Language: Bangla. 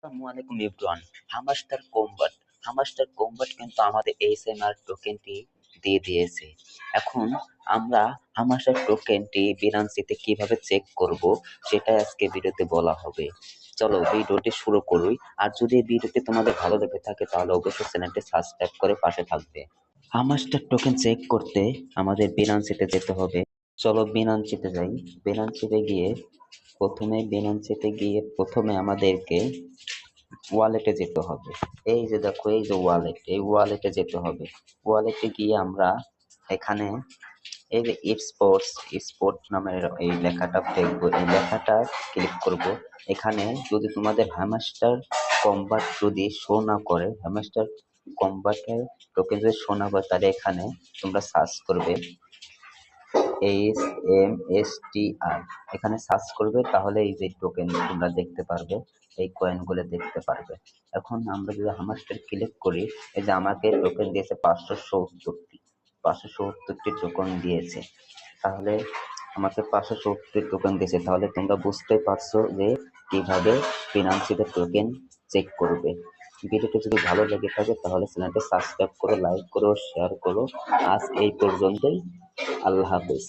আসসালামু আলাইকুম এভরিওয়ান। হামাস্টার কম্বাট কিন্তু আমাদের ASMR টোকেনটি দিয়ে দিয়েছে। এখন আমরা হামাস্টার টোকেনটি বিনান্সিতে কিভাবে চেক করব সেটাই আজকে ভিডিওতে বলা হবে। চলো ভিডিওটি শুরু করি। আর যদি এই ভিডিওটি তোমাদের ভালো লেগে থাকে তাহলে অবশ্যই চ্যানেলটি সাবস্ক্রাইব করে পাশে থাকবে। হামাস্টার টোকেন চেক করতে আমাদের বিনান্সিতে যেতে হবে। চলো বিনান্সিতে যাই। প্রথমে আমাদেরকে ওয়ালেটে যেতে হবে। এই যে দেখো, এই যে ওয়ালেট, এই ওয়ালেটে যেতে হবে। ওয়ালেটে গিয়ে আমরা এখানে এই যে স্পোর্ট নামের এই লেখাটা দেখবো, এই লেখাটা ক্লিক করব। এখানে যদি তোমাদের হ্যামস্টার কম্বাট যদি শো না করে, হ্যামস্টার কম্বাটের টোকেন যদি শো না করে, তাহলে এখানে তোমরা সার্চ করবে HMSTR, এখানে সার্চ করবে, তাহলে এই যে টোকেন তোমরা দেখতে পারবে, এই কয়েনগুলো দেখতে পারবে। এখন আমরা যদি হামাস্টার ক্লিক করি, এই যে আমাকে টোকেন দিয়েছে 570টি টোকেন দিয়েছে। তাহলে আমাকে 570 টোকেন দিয়েছে, তাহলে তোমরা বুঝতে পারছো যে কিভাবে ফিনান্সিতে টোকেন চেক করবে। ভিডিওটি যদি ভালো লেগে থাকে তাহলে চ্যানেলটি সাবস্ক্রাইব করো, লাইক করো, শেয়ার করো। আজ এই পর্যন্তই। আল্লাহ হাফেজ।